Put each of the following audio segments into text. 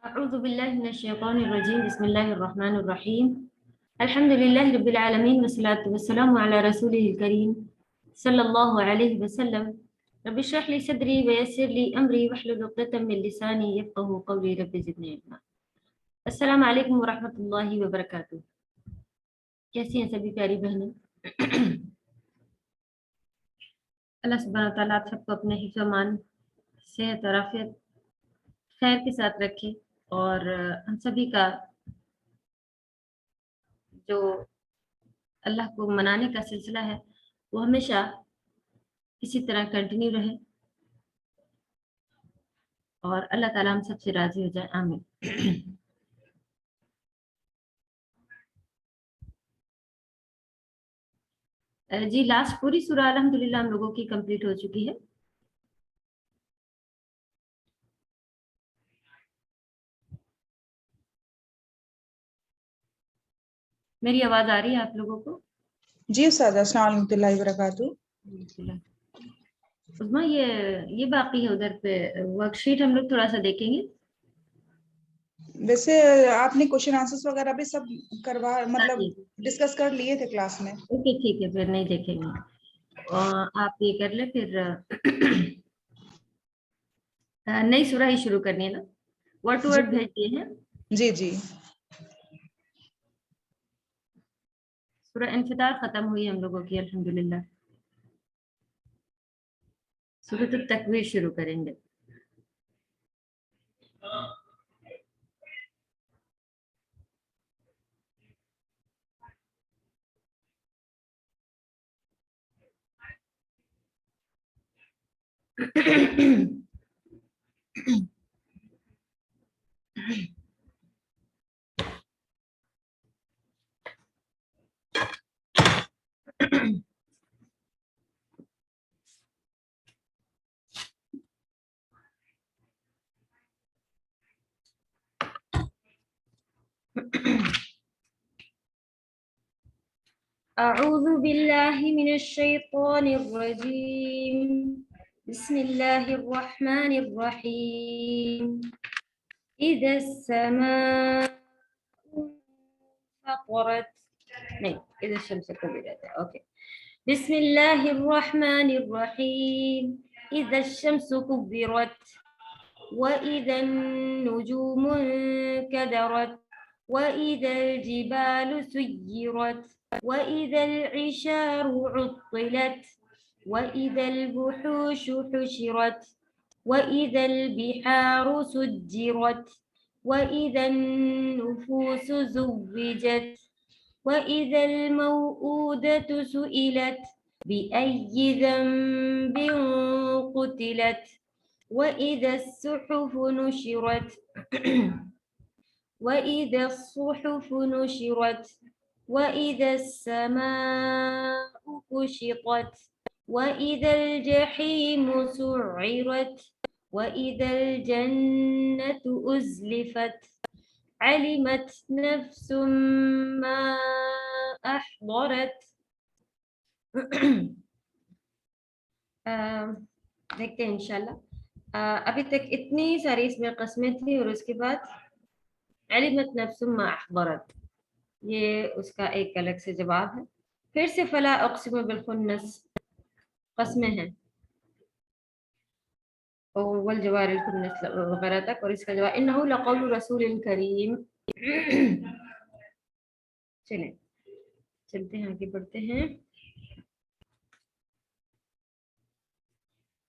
أعوذ بالله من الشيطان الرجيم بسم الله الرحمن الرحيم الحمد لله رب العالمين والصلاة والسلام على رسوله الكريم صلى الله عليه وسلم رب اشرح لي صدري ويسر لي أمري واحلل عقدة من لساني يفقهوا قولي رب زدني علما. السلام علیکم ورحمۃ اللہ وبرکاتہ. کیسی ہیں سبھی پیاری بہنیں؟ اللہ سبحانہ و تعالیٰ آپ سب کو اپنے حفظ و امان، صحت اور عافیت خیر کے ساتھ رکھے، اور ہم سبھی کا جو اللہ کو منانے کا سلسلہ ہے وہ ہمیشہ اسی طرح کنٹینیو رہے، اور اللہ تعالیٰ ہم سب سے راضی ہو جائے، آمین. جی لاسٹ پوری سورہ الحمدللہ ہم لوگوں کی کمپلیٹ ہو چکی ہے. میری آواز آ رہی ہے آپ لوگوں کو؟ جی استاد، السلام علیکم ورحمۃ اللہ وبرکاتہ. عظمیٰ یہ باقی ہے ادھر پہ ورک شیٹ، ہم لوگ تھوڑا سا دیکھیں گے. ویسے آپ نے کوشچن آنسرس وغیرہ بھی سب کروا مطلب ڈسکس کر لیے تھے کلاس میں؟ اوکے ٹھیک ہے، پھر نہیں دیکھیں گے. آپ یہ کر لیں، پھر نئی سورہ ہی شروع کرنی ہے نا؟ ورڈ ٹو ورڈ بھیج دیے ہیں. جی جی. سورہ انفطار ختم ہوئی ہم لوگوں کی الحمدللہ. سورۃ التکویر شروع کریں گے. أعوذ بالله من الشيطان الرجيم بسم الله الرحمن الرحيم إذا السماء انفطرت، نہیں إذا الشمس كورت. أوكي. بسم الله الرحمن الرحيم إذا الشمس كورت وإذا النجوم انكدرت وإذا الجبال سيرت وإذا العشار عطلت وإذا الوحوش حشرت وإذا البحار سجرت وإذا النفوس زوجت وإذا الموءودة سئلت بأي ذنب قتلت وإذا الصحف نشرت وإذا الصحف نشرت وإذا السماء كشطت وإذا الجحيم سعرت وإذا الجنة أزلفت علمت نفس ما أحضرت. دیکھتے ہیں انشاءاللہ. ابھی تک اتنی ساری اس میں قسمیں تھیں، اور اس کے بعد علمت نفس ما احضرت، یہ اس کا ایک الگ سے جواب ہے. پھر سے فلا اقسم بالخنس قسمیں ہیں، اور والجوار الکنس وغیرہ تک، اور اس کا جواب انہ لقول رسول کریم. چلیں چلتے ہیں، آگے بڑھتے ہیں.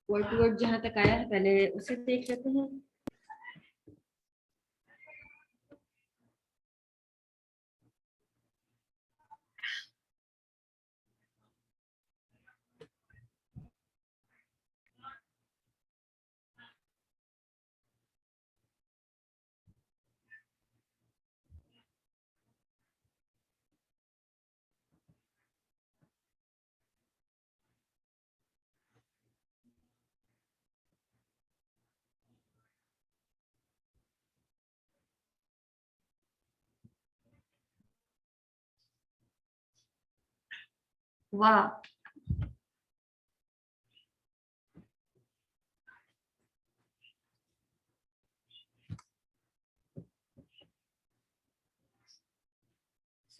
ورڈ ٹو ورڈ جہاں تک آیا ہے پہلے اسے دیکھ لیتے ہیں. واہ،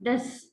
10।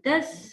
10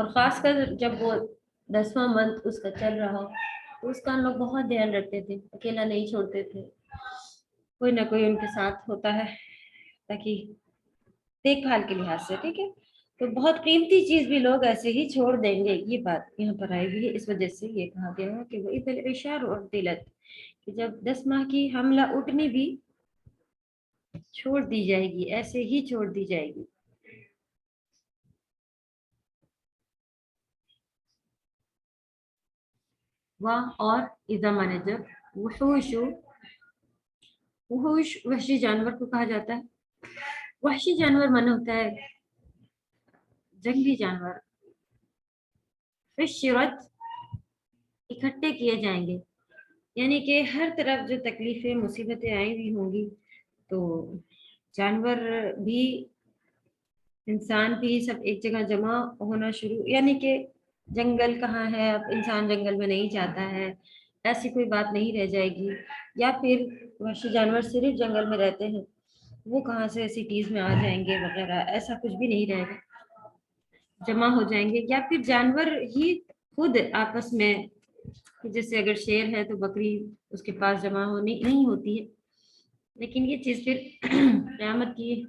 اور خاص کر جب وہ 10واں منتھ اس کا چل رہا ہو تو اس کا ہم لوگ بہت دھیان رکھتے تھے، اکیلا نہیں چھوڑتے تھے، کوئی نہ کوئی ان کے ساتھ ہوتا ہے تاکہ دیکھ بھال کے لحاظ سے، ٹھیک ہے۔ تو بہت قیمتی چیز بھی لوگ ایسے ہی چھوڑ دیں گے، یہ بات یہاں پر آئی ہوئی ہے، اس وجہ سے یہ کہا گیا ہے کہ وہ اشار اور دلت، کہ جب 10 ماہ کی حملہ اٹھنی بھی چھوڑ دی جائے گی، ایسے ہی چھوڑ دی جائے گی۔ واہ اور اذا مانے جب، وحوش وحشی جانور کو کہا جاتا ہے۔ وحشی جانور مانے ہوتا ہے جنگلی جانور۔ فشرت اکٹھے کیے جائیں گے، یعنی کہ ہر طرف جو تکلیفیں مصیبتیں آئی ہوئی ہوں گی تو جانور بھی انسان بھی سب ایک جگہ جمع ہونا شروع، یعنی کہ جنگل کہاں ہے، اب انسان جنگل میں نہیں جاتا ہے، ایسی کوئی بات نہیں رہ جائے گی، یا پھر وحشی جانور صرف جنگل میں رہتے ہیں وہ کہاں سے سٹیز میں آ جائیں گے وغیرہ، ایسا کچھ بھی نہیں رہے گا، جمع ہو جائیں گے، یا پھر جانور ہی خود آپس میں، جیسے اگر شیر ہے تو بکری اس کے پاس جمع ہونی نہیں ہوتی ہے، لیکن یہ چیز پھر قیامت کی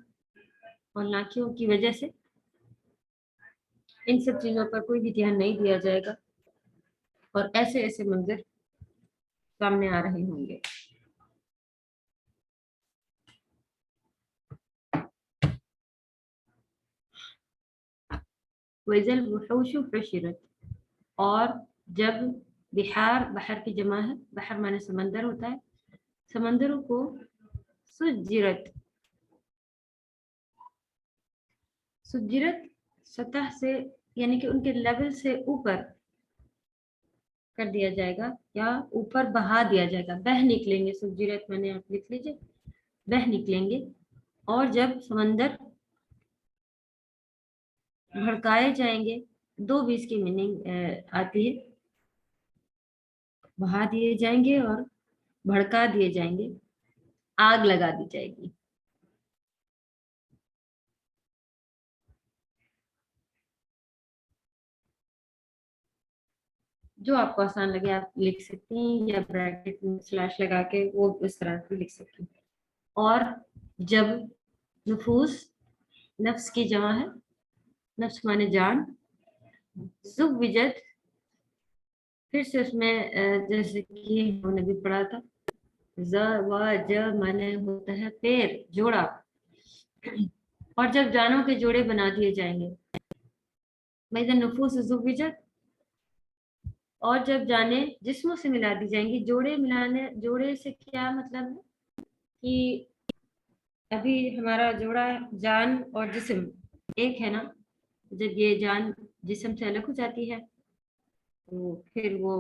ہولناکیوں کی وجہ سے ان سب چیزوں پر کوئی بھی دھیان نہیں دیا جائے گا اور ایسے ایسے منظر سامنے آ رہے ہوں گے۔ وَإِذَا الْوُحُوشُ حُشِرَتْ، اور جب بحار، بحر کی جمع ہے، بحر مانے سمندر ہوتا ہے، سمندروں کو سجرت، سجرت سطح سے یعنی کہ ان کے لیول سے اوپر کر دیا جائے گا یا اوپر بہا دیا جائے گا، بہہ نکلیں گے، سجرت میں نے آپ لکھ لیجیے، بہہ نکلیں گے۔ اور جب سمندر بھڑکائے جائیں گے، دو بھی اس کی میننگ آتی ہے، بہا دیے جائیں گے اور بھڑکا دیے جائیں گے، آگ لگا دی جائے گی۔ جو آپ کو آسان لگے آپ لکھ سکتی ہیں، یا بریکٹ میں سلیش لگا کے وہ اس طرح بھی لکھ سکتی ہیں۔ اور جب نفوس، نفس کی جمع ہے، نفس مانے جان، زوجت، پھر سے اس میں جیسے کہ ہم نے بھی پڑھا تھا، ز مانے ہوتا ہے پیر، جوڑا، اور جب جانوں کے جوڑے بنا دیے جائیں گے، میدان نفوس زوجت، اور جب جانیں جسموں سے ملا دی جائیں گی، جوڑے ملانے، جوڑے سے کیا مطلب ہے کہ ابھی ہمارا جوڑا جان اور جسم ایک ہے نا، جب یہ جان جسم سے الگ ہو جاتی ہے تو پھر وہ،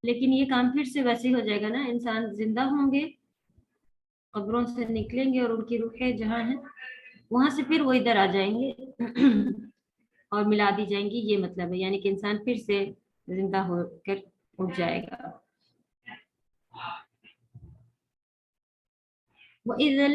لیکن یہ کام پھر سے ویسے ہو جائے گا نا، انسان زندہ ہوں گے، قبروں سے نکلیں گے اور ان کی روحیں جہاں ہیں وہاں سے پھر وہ ادھر آ جائیں گے اور ملا دی جائیں گی، یہ مطلب ہے، یعنی کہ انسان پھر سے زندہ ہو کر اٹھ جائے گا۔ وَإِذَا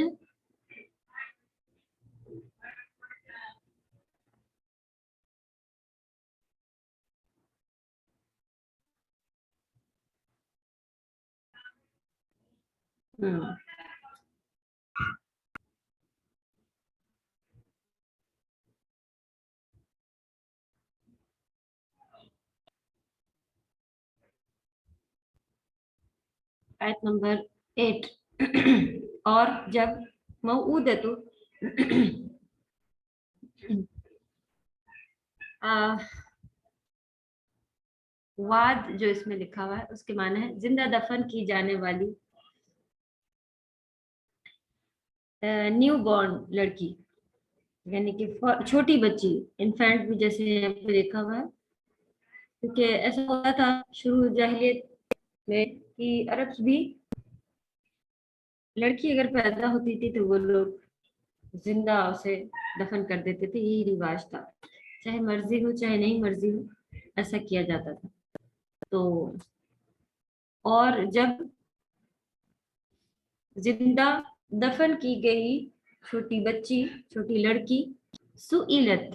آیت نمبر 8 اور جب موعودت وعد جو اس میں لکھا ہوا ہے اس کے معنی ہے زندہ دفن کی جانے والی نیو بورن لڑکی، یعنی کہ چھوٹی بچی، انفینٹ بھی جیسے یہاں پہ لکھا ہوا ہے، کیونکہ ایسا ہوتا تھا شروع جاہلیت میں کہ عرب بھی لڑکی اگر پیدا ہوتی تھی تو وہ لوگ زندہ اسے دفن کر دیتے تھے، یہی رواج تھا، چاہے مرضی ہو چاہے نہیں مرضی ہو، ایسا کیا جاتا تھا۔ تو اور جب زندہ دفن کی گئی چھوٹی بچی، چھوٹی لڑکی، سئلت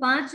5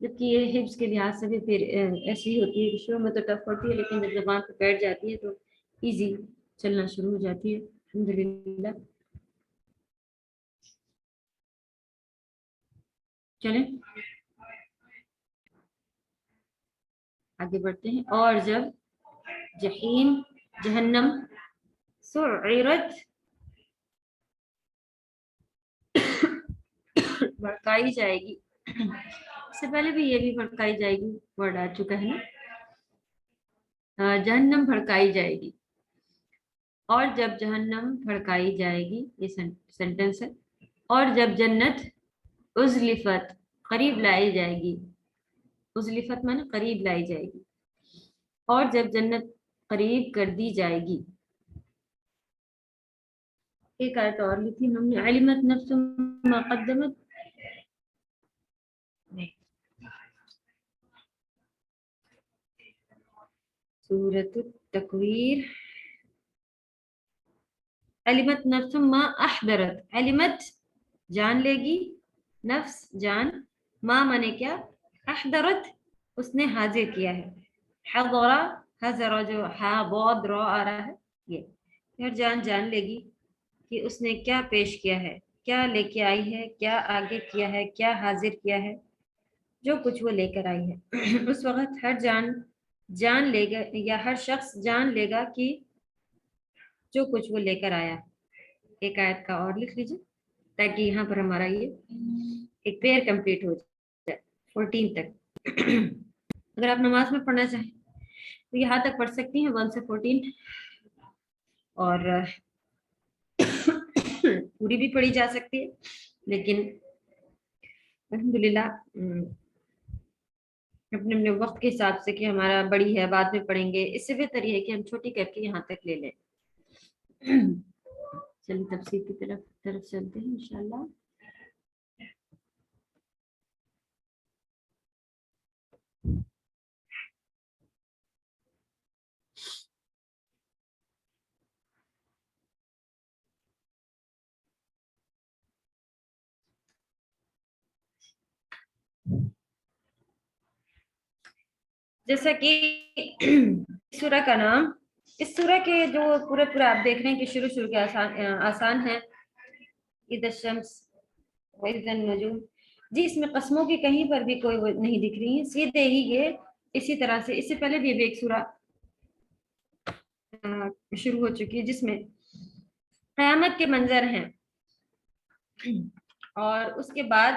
جبکہ یہ حفظ کے لحاظ سے بھی پھر ایسی ہی ہوتی ہے کہ شروع میں تو ٹف ہوتی ہے، لیکن جب زبان پہ بیٹھ جاتی ہے تو ایزی چلنا شروع ہو جاتی ہے الحمدللہ۔ چلیں آگے بڑھتے ہیں۔ اور جب جحیم جہنم سعرت بھڑکائی جائے گی، اس سے پہلے بھی یہ بھی بھڑکائی جائے گی ورڈ آ چکا ہے نا، جہنم بھڑکائی جائے گی۔ اور جب جہنم بھڑکائی جائے گی، یہ سینٹنس ہے۔ اور جب جنت ازلفت قریب لائی جائے گی، ازلفت مانا قریب لائی جائے گی، اور جب جنت قریب کر دی جائے گی۔ ایک آیت اور لکھی ہم نے، علمت نفس ما قدمت، سورۃ التکویر، علمت نفس ما احضرت، علمت جان لے گی، نفس جان، ما مانے کیا، احضرت اس نے حاضر کیا ہے، حضر حضر جو ہا بود رو آ رہا ہے، یہ ہر جان جان لے گی کہ اس نے کیا پیش کیا ہے، کیا لے کے آئی ہے، کیا آگے کیا ہے، کیا حاضر کیا ہے، جو کچھ وہ لے کر آئی ہے۔ اس وقت ہر جان لے گا، یا ہر شخص جان لے گا کہ جو کچھ وہ لے کر آیا۔ ایک آیت کا اور لکھ لیجیے تاکہ یہاں پر ہمارا یہ ایک پیئر کمپلیٹ ہو جائے 14 تک۔ اگر آپ نماز میں پڑھنا چاہیں تو یہاں تک پڑھ سکتی ہیں 1 سے 14، اور پوری بھی پڑھی جا سکتی ہے، لیکن الحمدللہ اپنے اپنے وقت کے حساب سے کہ ہمارا بڑی ہے بعد میں پڑھیں گے، اس سے بہتر یہ ہے کہ ہم چھوٹی کر کے یہاں تک لے لیں۔ چلیے تفسیر کی طرف چلتے ہیں انشاءاللہ۔ جیسا کہ سورہ کا نام، اس سورہ کے جو پورے آپ دیکھ رہے ہیں کہ شروع کے آسان ہیں، اذا الشمس واذا النجوم، جی اس میں قسموں کی کہیں پر بھی کوئی نہیں دکھ رہی ہے، سیدھے ہی یہ اسی طرح سے، اس سے پہلے بھی ایک سورہ شروع ہو چکی ہے جس میں قیامت کے منظر ہیں، اور اس کے بعد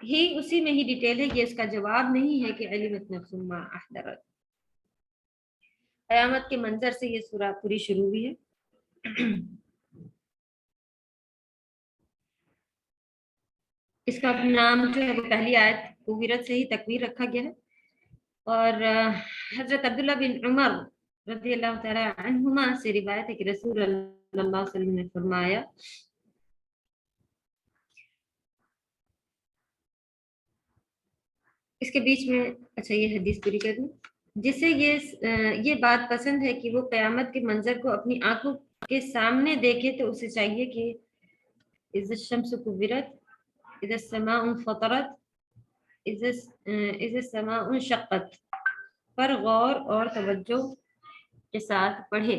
ہی اسی میں ہی ڈیٹیل ہے، یہ اس کا جواب نہیں ہے کہ علمت نفس ما احضرت، قیامت کے منظر سے یہ سورہ پوری شروع ہوئی ہے۔ اس کا نام جو ہے وہ پہلی آیت کویرت سے ہی تکویر رکھا گیا ہے، اور حضرت عبداللہ بن عمر رضی اللہ تعالی عنہما سے روایت ہے کہ رسول اللہ صلی اللہ علیہ وسلم نے فرمایا، اس کے بیچ میں اچھا یہ حدیث پوری کر دوں، جسے یہ بات پسند ہے کہ وہ قیامت کے منظر کو اپنی آنکھوں کے سامنے دیکھے تو اسے چاہیے کہ اذا الشمس کورت، اذا السماء انفطرت، اذا السماء انشقت پر غور اور توجہ کے ساتھ پڑھے۔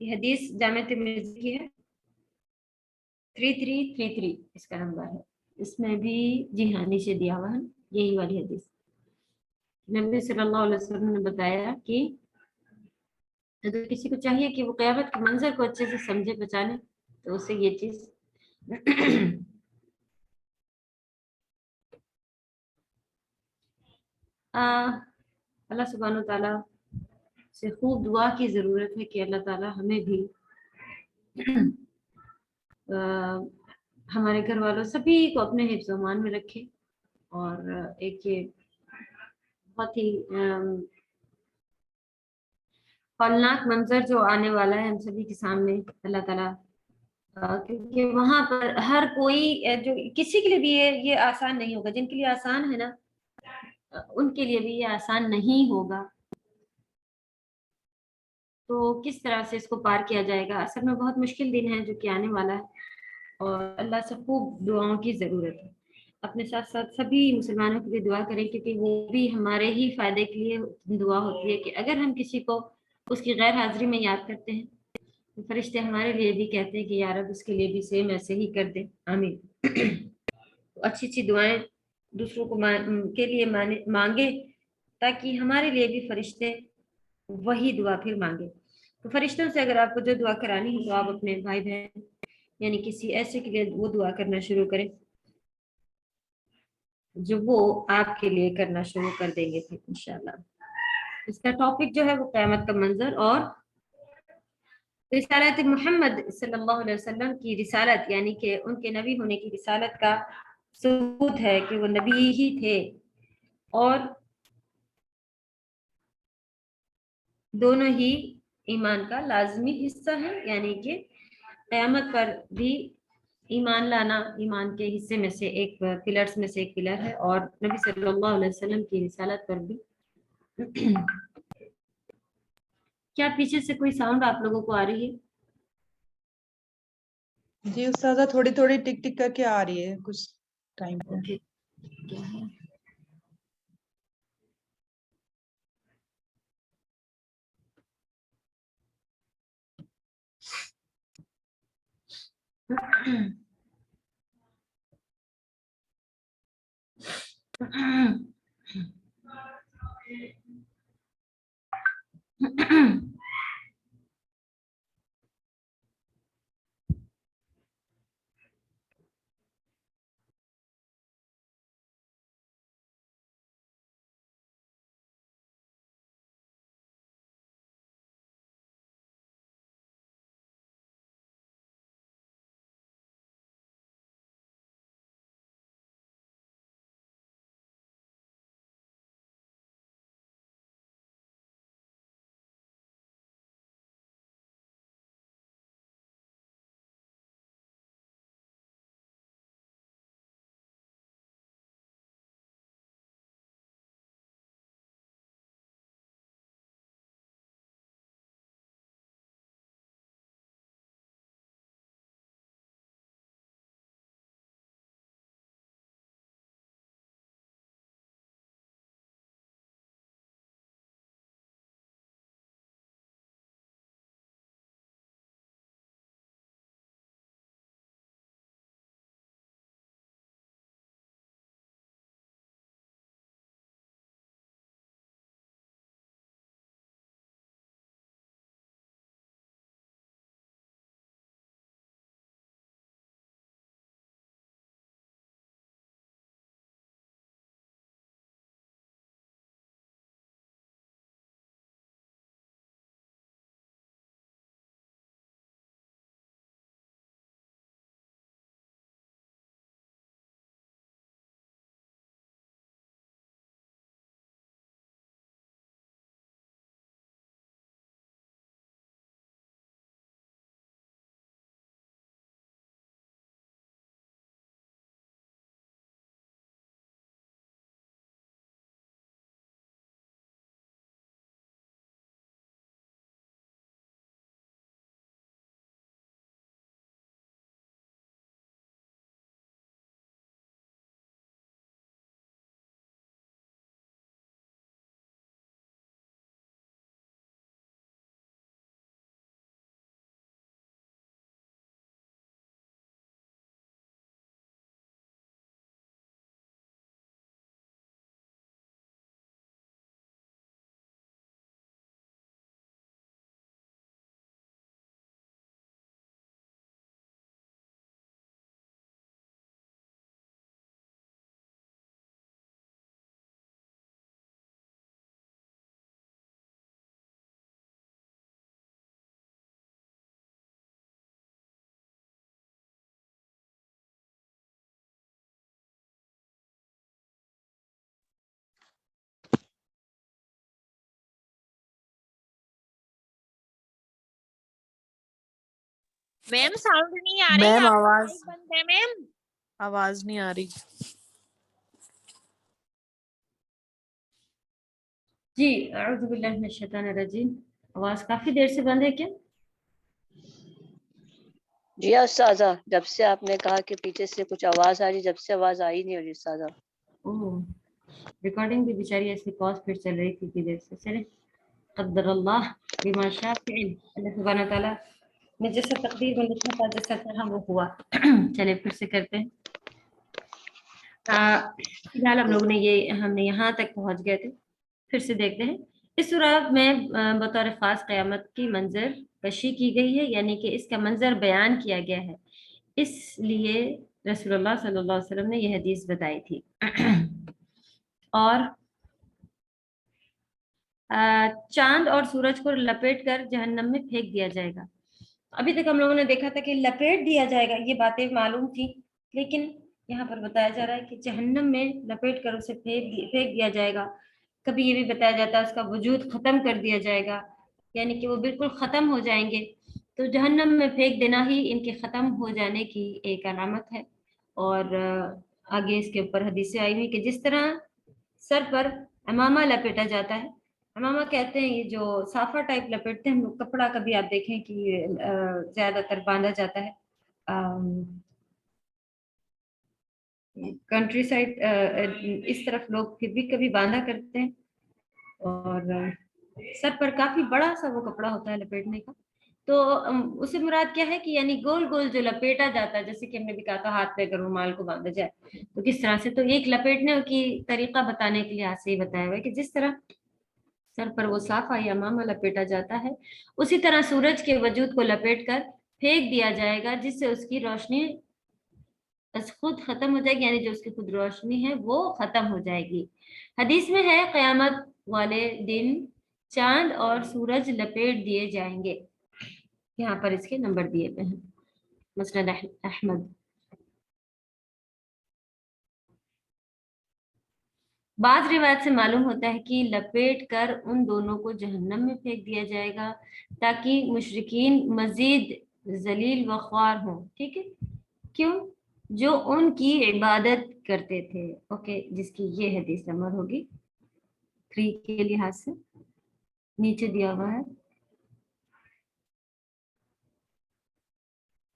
یہ حدیث جامع ترمذی کی ہے، 3333 اس کا نمبر ہے، اس میں بھی جی ہاں نیچے دیا ہوا ہے یہی والی حدیث۔ نبی صلی اللہ علیہ وسلم نے بتایا کہ اگر کسی کو چاہیے کہ وہ قیامت کے منظر کو اچھے سے سمجھے پہچانے تو اسے یہ چیز اللہ سبحانہ و تعالیٰ سے خوب دعا کی ضرورت ہے کہ اللہ تعالیٰ ہمیں بھی ہمارے گھر والوں سبھی کو اپنے حفظ و امان میں رکھے، اور ایک یہ بہت ہی ہولناک منظر جو آنے والا ہے ہم سبھی کے سامنے، اللہ تعالیٰ کیونکہ وہاں پر ہر کوئی جو کسی کے لیے بھی یہ آسان نہیں ہوگا، جن کے لیے آسان ہے نا ان کے لیے بھی یہ آسان نہیں ہوگا، تو کس طرح سے اس کو پار کیا جائے گا، اصل میں بہت مشکل دن ہے جو کہ آنے والا ہے، اور اللہ سے خوب دعاؤں کی ضرورت ہے۔ اپنے ساتھ ساتھ سبھی مسلمانوں کے لیے دعا کریں، کیونکہ وہ بھی ہمارے ہی فائدے کے لیے دعا ہوتی ہے کہ اگر ہم کسی کو اس کی غیر حاضری میں یاد کرتے ہیں تو فرشتے ہمارے لیے بھی کہتے ہیں کہ یا رب اس کے لیے بھی سیم ایسے ہی کر دیں، آمین۔ اچھی اچھی دعائیں دوسروں کو کے لیے مانگے تاکہ ہمارے لیے بھی فرشتے وہی دعا پھر مانگے۔ تو فرشتوں سے اگر آپ کو جو دعا کرانی ہے تو آپ اپنے بھائی بہن یعنی کسی ایسے کے لیے وہ دعا کرنا شروع کریں جو وہ آپ کے لیے کرنا شروع کر دیں گے پھر انشاءاللہ۔ اس کا ٹاپک جو ہے وہ قیامت کا منظر اور رسالت محمد صلی اللہ علیہ وسلم کی رسالت، یعنی کہ ان کے نبی ہونے کی رسالت کا ثبوت ہے کہ وہ نبی ہی تھے، اور دونوں ہی ایمان کا لازمی حصہ ہے، یعنی کہ قیامت پر بھی ایمان لانا ایمان کے حصے میں سے ایک پلرز میں سے ایک پلر ہے، اور نبی صلی اللہ علیہ وسلم کی رسالت پر بھی۔ کیا پیچھے سے کوئی ساؤنڈ آپ لوگوں کو آ رہی ہے؟ جی استاذہ تھوڑی تھوڑی ٹک ٹک کر کے آ رہی ہے کچھ ٹائم پہ۔ کیا ہے؟ میم ساؤنڈ نہیں آ رہی، میم آپ کا آواز مائک بند ہے میم۔ آواز نہیں آ رہی۔ جی اعوذ باللہ من الشیطان الرجیم، آواز کافی دیر سے بند ہے کیا؟ جی استاذہ، جب سے آپ نے کہا کہ پیچھے سے کچھ آواز آ رہی، جب سے آواز آئی نہیں ہو رہی استاذہ۔ ریکارڈنگ بھی بیچاری ایسی پاز پھر چل رہی تھی کہ جیسے چلے قدر اللہ بما شاء فعل، اللہ سبحانہ تعالیٰ نے جیسا تقدیر میں لکھا تھا جیسا چاہا وہ ہوا۔ چلے پھر سے کرتے ہیں۔ فی الحال ہم نے یہاں تک پہنچ گئے تھے، پھر سے دیکھتے ہیں۔ اس سورت میں بطور خاص قیامت کی منظر کشی کی گئی ہے، یعنی کہ اس کا منظر بیان کیا گیا ہے، اس لیے رسول اللہ صلی اللہ علیہ وسلم نے یہ حدیث بتائی تھی۔ اور چاند اور سورج کو لپیٹ کر جہنم میں پھینک دیا جائے گا۔ ابھی تک ہم لوگوں نے دیکھا تھا کہ لپیٹ دیا جائے گا، یہ باتیں معلوم تھی، لیکن یہاں پر بتایا جا رہا ہے کہ جہنم میں لپیٹ کر اسے پھینک دیا جائے گا۔ کبھی یہ بھی بتایا جاتا ہے اس کا وجود ختم کر دیا جائے گا، یعنی کہ وہ بالکل ختم ہو جائیں گے۔ تو جہنم میں پھینک دینا ہی ان کے ختم ہو جانے کی ایک علامت ہے۔ اور آگے اس کے اوپر حدیثیں آئی ہوئی کہ جس طرح سر پر امامہ لپیٹا جاتا ہے، امامہ کہتے ہیں یہ جو صافہ ٹائپ لپیٹتے ہیں کپڑا، کبھی آپ دیکھیں کہ زیادہ تر باندھا جاتا ہے کنٹری سائڈ، اس طرف لوگ پھر بھی کبھی باندھا کرتے ہیں، اور سر پر کافی بڑا سا وہ کپڑا ہوتا ہے لپیٹنے کا۔ تو اسے مراد کیا ہے کہ یعنی گول گول جو لپیٹا جاتا ہے، جیسے کہ ہم نے بھی کہا تھا ہاتھ پہ اگر رومال کو باندھا جائے تو کس طرح سے، تو ایک لپیٹنے کی طریقہ بتانے کے لیے آج سے ہی بتایا ہوا ہے کہ جس طرح سر پر وہ صافہ یا امامہ لپیٹا جاتا ہے، اسی طرح سورج کے وجود کو لپیٹ کر پھینک دیا جائے گا، جس سے اس کی روشنی خود ختم ہو جائے گی، یعنی جو اس کی خود روشنی ہے وہ ختم ہو جائے گی۔ حدیث میں ہے قیامت والے دن چاند اور سورج لپیٹ دیے جائیں گے۔ یہاں پر اس کے نمبر دیے ہوئے ہیں، مسند احمد۔ بعض روایت سے معلوم ہوتا ہے کہ لپیٹ کر ان دونوں کو جہنم میں پھینک دیا جائے گا تاکہ مشرکین مزید ذلیل و خوار ہوں۔ ٹھیک ہے، کیوں؟ جو ان کی عبادت کرتے تھے۔ اوکے، جس کی یہ حدیث نمبر ہوگی 3 کے لحاظ سے نیچے دیا ہوا ہے،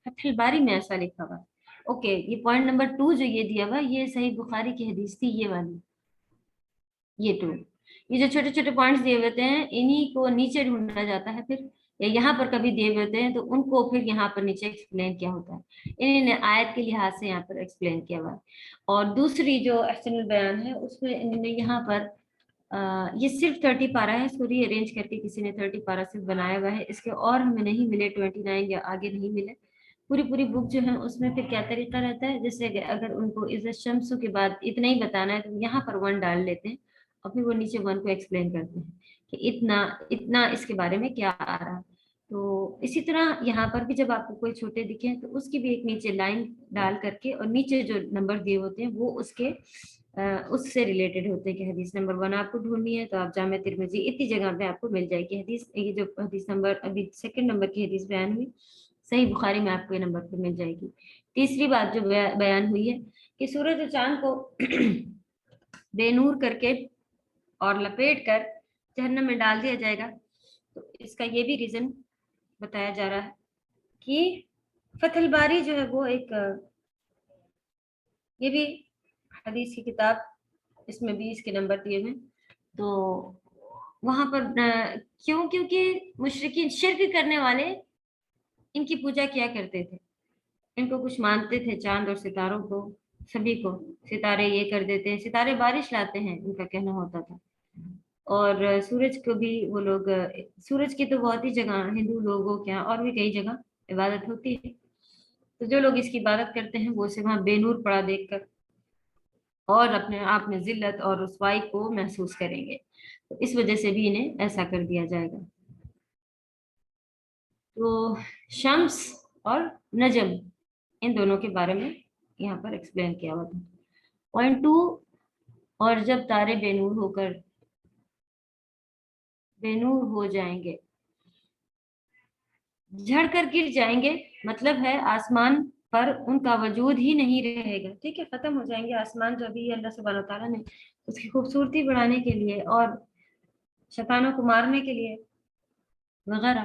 فتح الباری میں ایسا لکھا ہوا ہے۔ اوکے، یہ پوائنٹ نمبر 2 جو یہ دیا ہوا، یہ صحیح بخاری کی حدیث تھی، یہ والی، یہ 2۔ یہ جو چھوٹے چھوٹے پوائنٹس دیے ہوتے ہیں انہی کو نیچے ڈھونڈا جاتا ہے، پھر یا یہاں پر کبھی دیے ہوتے ہیں تو ان کو پھر یہاں پر نیچے ایکسپلین کیا ہوتا ہے، انہوں نے آیت کے لحاظ سے یہاں پر ایکسپلین کیا ہوا ہے۔ اور دوسری جو احسن البیان ہے اس میں انہوں نے یہاں پر یہ صرف 30 پارہ ہے، اس کو ری ارینج کر کے کسی نے 30 پارہ صرف بنایا ہوا ہے، اس کے اور ہمیں نہیں ملے 29 یا آگے نہیں ملے۔ پوری بک جو ہے اس میں پھر کیا طریقہ رہتا ہے، جیسے اگر ان کو اذا الشمس کے بعد اتنا ہی بتانا ہے تو یہاں پر 1 ڈال لیتے ہیں اور پھر وہ نیچے 1 کو ایکسپلین کرتے ہیں کہ اتنا اس کے بارے میں کیا آ رہا ہے۔ تو اسی طرح یہاں پر بھی جب آپ کو کوئی چھوٹے دکھیں تو اس کی بھی ایک نیچے لائن ڈال کر کے، اور نیچے جو نمبر دیے ہوتے ہیں وہ اس سے ریلیٹڈ ہوتے ہیں کہ حدیث نمبر 1 آپ کو ڈھونڈنی ہے تو آپ جامع ترمذی اتنی جگہ پہ آپ کو مل جائے گی حدیث۔ یہ جو حدیث نمبر ابھی 2 نمبر کی حدیث بیان ہوئی صحیح بخاری میں آپ کو یہ نمبر پہ مل جائے گی۔ تیسری بات جو بیان ہوئی ہے کہ سورج و چاند کو بے نور کر کے اور لپیٹ کر جہنم میں ڈال دیا جائے گا، تو اس کا یہ بھی ریزن بتایا جا رہا ہے کہ فتح الباری جو ہے وہ ایک یہ بھی حدیث کی کتاب، اس میں بھی اس کے نمبر دیے ہیں، تو وہاں پر کیونکہ مشرکین شرک کرنے والے ان کی پوجا کیا کرتے تھے، ان کو کچھ مانتے تھے، چاند اور ستاروں کو، سبھی کو، ستارے یہ کر دیتے ہیں، ستارے بارش لاتے ہیں ان کا کہنا ہوتا تھا، اور سورج کو بھی وہ لوگ، سورج کی تو بہت ہی جگہ ہندو لوگوں کے یہاں اور بھی کئی جگہ عبادت ہوتی ہے، تو جو لوگ اس کی عبادت کرتے ہیں وہ اسے وہاں بے نور پڑا دیکھ کر اور اپنے آپ میں ذلت اور رسوائی کو محسوس کریں گے، تو اس وجہ سے بھی انہیں ایسا کر دیا جائے گا۔ تو شمس اور نجم ان دونوں کے بارے میں یہاں پر ایکسپلین کیا ہوا تھا۔ پوائنٹ 2، اور جب تارے بے نور ہو جائیں گے، جھڑ کر گر جائیں گے، مطلب ہے آسمان پر ان کا وجود ہی نہیں رہے گا۔ ٹھیک ہے، ختم ہو جائیں گے آسمان، جو بھی اللہ سبحانہ تعالیٰ نے اس کی خوبصورتی بڑھانے کے لیے اور شیطانوں کو مارنے کے لیے وغیرہ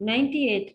98।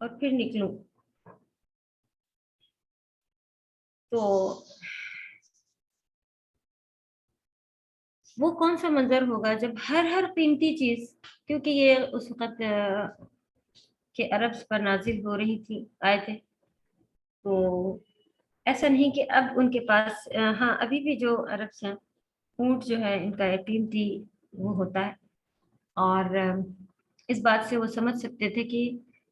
اور پھر نکلوں تو وہ کون سا منظر ہوگا جب ہر قیمتی چیز، کیونکہ یہ اس وقت کہ عرب پر نازل ہو رہی تھی آیتیں، تو ایسا نہیں کہ اب ان کے پاس ہاں ابھی بھی جو عرب سے اونٹ جو ہے ان کا ایک قیمتی وہ ہوتا ہے، اور اس بات سے وہ سمجھ سکتے تھے کہ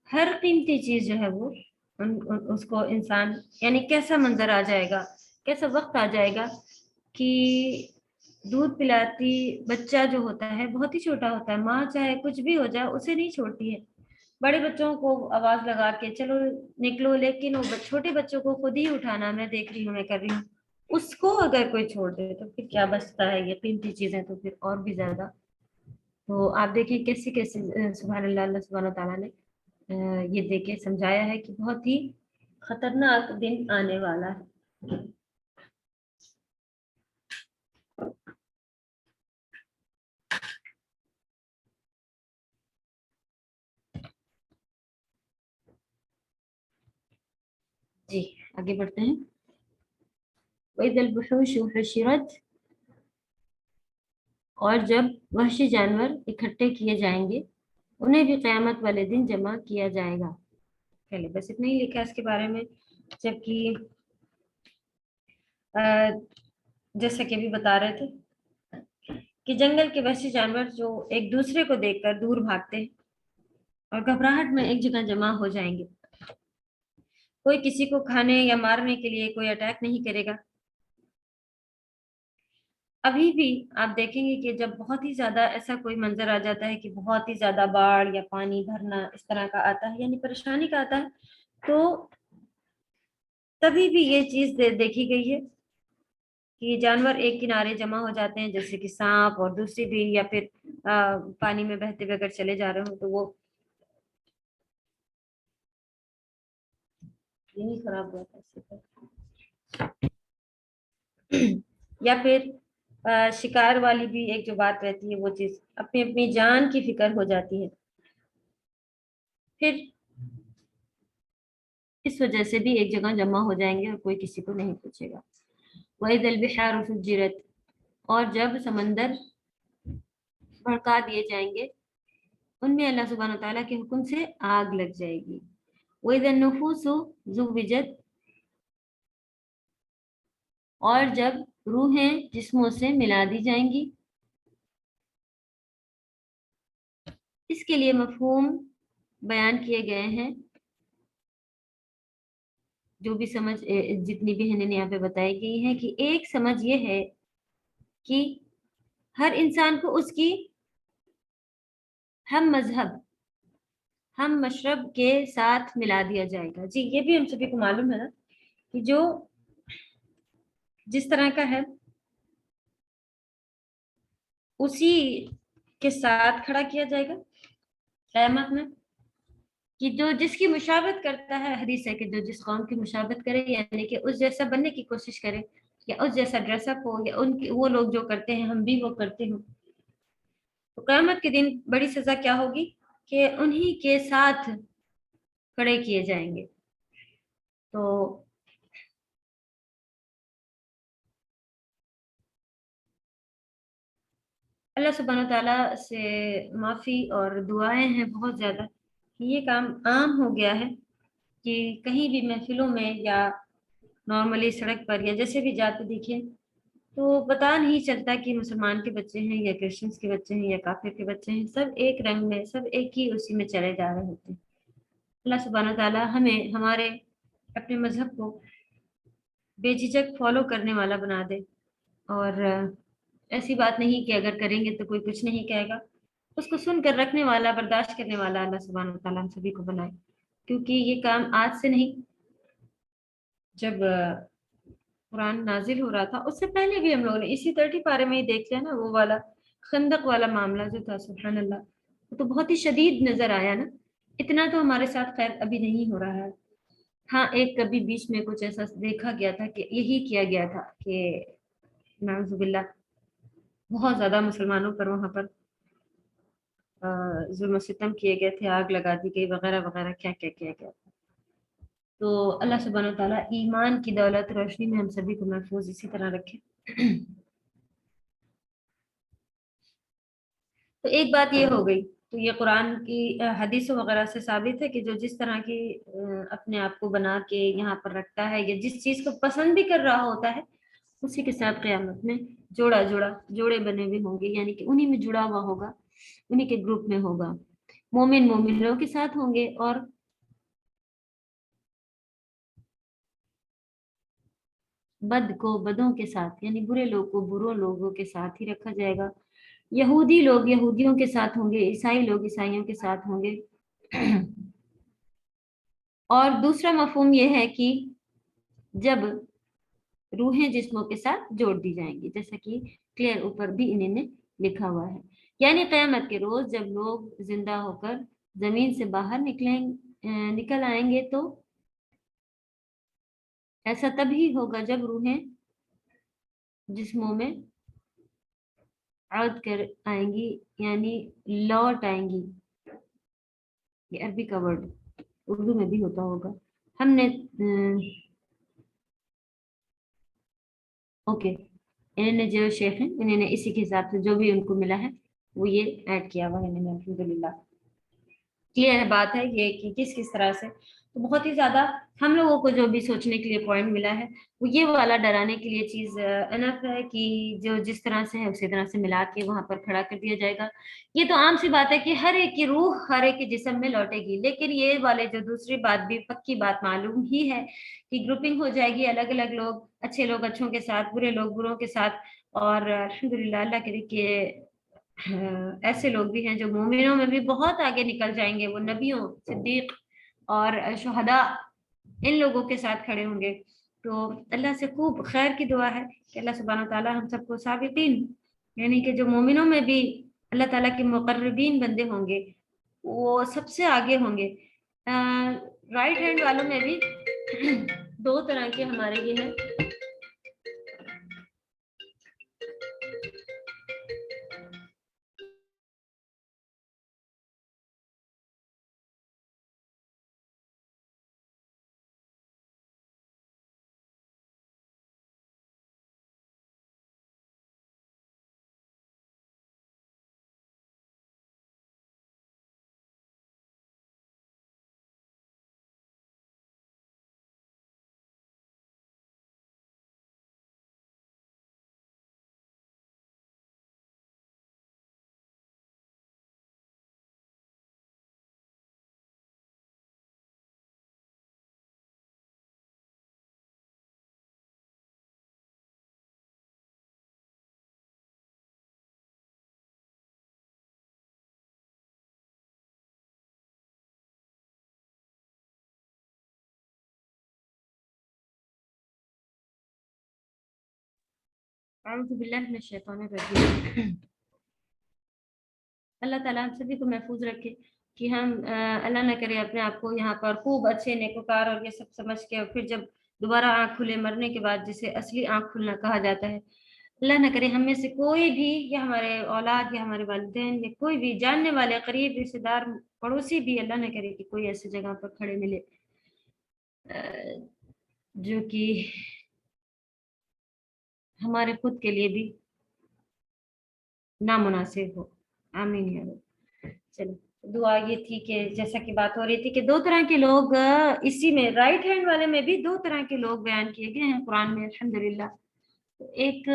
ہر قیمتی چیز جو ہے وہ اس کو انسان یعنی کیسا منظر آ جائے گا، کیسا وقت آ جائے گا کہ دودھ پلاتی بچہ جو ہوتا ہے بہت ہی چھوٹا ہوتا ہے، ماں چاہے کچھ بھی ہو جائے اسے نہیں چھوڑتی ہے، بڑے بچوں کو آواز لگا کے چلو نکلو، لیکن وہ چھوٹے بچوں کو خود ہی اٹھانا، میں دیکھ رہی ہوں میں کر رہی ہوں، اس کو اگر کوئی چھوڑ دے تو پھر کیا بچتا ہے، یہ قیمتی چیزیں تو پھر اور بھی زیادہ۔ تو آپ دیکھیں کیسے کیسے سبحان اللہ، اللہ سبحانہ تعالیٰ نے یہ دے کے سمجھایا ہے کہ بہت ہی خطرناک دن آنے والا ہے۔ جی آگے بڑھتے ہیں۔ وَإِذَا الْوُحُوشُ حُشِرَتْ، اور جب وحشی جانور اکٹھے کیے جائیں گے انہیں بھی قیامت والے دن جمع کیا جائے گا۔ پہلے بس اتنا ہی لکھا اس کے بارے میں، جبکہ جیسا کہ بھی بتا رہے تھے کہ جنگل کے وحشی جانور جو ایک دوسرے کو دیکھ کر دور بھاگتے ہیں اور گھبراہٹ میں ایک جگہ جمع ہو جائیں گے، کوئی کسی کو کھانے یا مارنے کے لیے کوئی اٹیک نہیں کرے گا۔ ابھی بھی آپ دیکھیں گے کہ جب بہت ہی زیادہ ایسا کوئی منظر آ جاتا ہے کہ بہت ہی زیادہ باڑھ یا پانی بھرنا اس طرح کا آتا ہے، یعنی پریشانی کا آتا ہے، تو تبھی بھی یہ چیز دیکھی گئی ہے کہ جانور ایک کنارے جمع ہو جاتے ہیں، جیسے کہ سانپ اور دوسری بھی، یا پھر پانی میں بہتے ہوئے اگر چلے جا رہے ہوں تو وہ یہی خراب ہوا تھا، یا پھر شکار والی بھی ایک جو بات رہتی ہے وہ چیز اپنی اپنی جان کی فکر ہو جاتی ہے، پھر اس وجہ سے بھی ایک جگہ جمع ہو جائیں گے اور کوئی کسی کو نہیں پوچھے گا۔ وَإِذَا الْبِحَارُ فُجِّرَتْ، اور جب سمندر بھڑکا دیے جائیں گے ان میں اللہ سبحانہ تعالیٰ کے حکم سے آگ لگ جائے گی۔ وَإِذَا النُّفُوسُ زُوِّجَتْ، اور جب روحیں جسموں سے ملا دی جائیں گی۔ اس کے لیے مفہوم بیان کیے گئے ہیں، جو بھی سمجھ جتنی بھی ہمیں یہاں پہ بتائی گئی ہے کہ ایک سمجھ یہ ہے کہ ہر انسان کو اس کی ہم مذہب ہم مشرب کے ساتھ ملا دیا جائے گا۔ جی یہ بھی ہم سبھی کو معلوم ہے نا کہ جو جس طرح کا ہے اسی کے ساتھ کھڑا کیا جائے گا قیامت میں، کہ جو جس کی مشابہت کرتا ہے، حدیث ہے کہ جو جس قوم کی مشابہت کرے، یعنی کہ اس جیسا بننے کی کوشش کرے یا اس جیسا ڈریس اپ ہو، یا ان کی وہ لوگ جو کرتے ہیں ہم بھی وہ کرتے ہوں، تو قیامت کے دن بڑی سزا کیا ہوگی کہ انہی کے ساتھ کھڑے کیے جائیں گے۔ تو اللہ سبحانہ تعالیٰ سے معافی اور دعائیں ہیں بہت زیادہ کہ یہ کام عام ہو گیا ہے کہ کہیں بھی محفلوں میں یا نارملی سڑک پر یا جیسے بھی جاتے دیکھیں تو پتہ نہیں چلتا کہ مسلمان کے بچے ہیں یا کرسچنس کے بچے ہیں یا کافر کے بچے ہیں، سب ایک رنگ میں، سب ایک ہی اسی میں چلے جا رہے ہوتے ہیں۔ اللہ سبحانہ تعالیٰ ہمیں ہمارے اپنے مذہب کو بے جھجک فالو کرنے والا بنا دے، اور ایسی بات نہیں کہ اگر کریں گے تو کوئی کچھ نہیں کہے گا، اس کو سن کر رکھنے والا، برداشت کرنے والا اللہ سبحانہ تعالیٰ ہم سبھی کو بنائے، کیونکہ یہ کام آج سے نہیں، جب قرآن نازل ہو رہا تھا اس سے پہلے بھی ہم لوگوں نے اسی 30 پارے میں ہی دیکھ لیا نا، وہ والا خندق والا معاملہ جو تھا، سبحان اللہ، وہ تو بہت ہی شدید نظر آیا نا۔ اتنا تو ہمارے ساتھ خیر ابھی نہیں ہو رہا ہے، ہاں ایک کبھی بیچ میں کچھ ایسا دیکھا گیا تھا کہ یہی کیا گیا تھا کہ نعوذ باللہ بہت زیادہ مسلمانوں پر وہاں پر ظلم و ستم کیے گئے تھے، آگ لگا دی گئی وغیرہ وغیرہ، کیا کیا کیا گیا تھا. تو اللہ سبحانہ و تعالیٰ ایمان کی دولت روشنی میں ہم سبھی کو محفوظ اسی طرح رکھے. تو ایک بات یہ ہو گئی، تو یہ قرآن کی حدیثوں وغیرہ سے ثابت ہے کہ جو جس طرح کی اپنے آپ کو بنا کے یہاں پر رکھتا ہے یا جس چیز کو پسند بھی کر رہا ہوتا ہے، اسی کے ساتھ قیامت میں جوڑے بنے ہوئے ہوں گے، یعنی کہ انہی میں جڑا ہوا ہوگا، انہی کے گروپ میں ہوگا. مومنوں کے ساتھ ہوں گے اور بد کو بدوں کے ساتھ، یعنی برے لوگ کو بروں لوگوں کے ساتھ ہی رکھا جائے گا. یہودی لوگ یہودیوں کے ساتھ ہوں گے، عیسائی لوگ عیسائیوں کے ساتھ ہوں گے. اور دوسرا مفہوم یہ ہے کہ جب روحیں جسموں کے ساتھ جوڑ دی جائیں گی، جیسا کہ کلیئر اوپر بھی انہیں نے لکھا ہوا ہے. یعنی قیامت کے روز جب لوگ زندہ ہو کر زمین سے باہر نکل آئیں گے تو ایسا تب ہی ہوگا جب روحیں جسموں میں عود کر آئیں گی، یعنی لوٹ آئیں گی. یہ عربی کا ورڈ اردو میں بھی ہوتا ہوگا. ہم نے اوکے، انہوں نے جو شیخ ہیں انہوں نے اسی کے حساب سے جو بھی ان کو ملا ہے وہ یہ ایڈ کیا ہوا ہے انہوں نے. الحمدللہ کلیئر بات ہے یہ کہ کس طرح سے. تو بہت ہی زیادہ ہم لوگوں کو جو بھی سوچنے کے لیے پوائنٹ ملا ہے وہ یہ والا ڈرانے کے لیے چیز انف ہے کہ جو جس طرح سے ہے اسی طرح سے ملا کے وہاں پر کھڑا کر دیا جائے گا. یہ تو عام سی بات ہے کہ ہر ایک کی روح ہر ایک کے جسم میں لوٹے گی، لیکن یہ والے جو دوسری بات بھی پکی بات معلوم ہی ہے کہ گروپنگ ہو جائے گی، الگ الگ لوگ، اچھے لوگ اچھوں کے ساتھ، برے لوگ بروں کے ساتھ. اور الحمدللہ اللہ کرے کہ ایسے لوگ بھی ہیں جو مومنوں میں بھی بہت آگے نکل جائیں گے، وہ نبیوں، صدیق اور شہداء ان لوگوں کے ساتھ کھڑے ہوں گے. تو اللہ سے خوب خیر کی دعا ہے کہ اللہ سبحانہ و تعالیٰ ہم سب کو سابقین، یعنی کہ جو مومنوں میں بھی اللہ تعالیٰ کے مقربین بندے ہوں گے وہ سب سے آگے ہوں گے. رائٹ ہینڈ والوں میں بھی دو طرح کے ہمارے یہ ہیں. اعوذ باللہ من الشیطان الرجیم. اللہ تعالیٰ ہم سبھی کو محفوظ رکھے کہ ہم اللہ نہ کرے اپنے آپ کو یہاں پر خوب اچھے نیکوکار اور یہ سب سمجھ کے، اور پھر جب دوبارہ آنکھ کھلے مرنے کے بعد جسے اصلی آنکھ کھلنا کہا جاتا ہے، اللہ نہ کرے ہم میں سے کوئی بھی یا ہمارے اولاد یا ہمارے والدین یا کوئی بھی جاننے والے قریب رشتے دار پڑوسی بھی اللہ نہ کرے کہ کوئی ایسی جگہ پر کھڑے ملے جو کہ ہمارے خود کے لیے بھی نامناسب ہو. آمین یا رب. چلو دعا یہ تھی کہ جیسا کہ بات ہو رہی تھی کہ دو طرح کے لوگ اسی میں رائٹ ہینڈ والے میں بھی دو طرح کے لوگ بیان کیے گئے ہیں قرآن میں الحمدللہ. ایک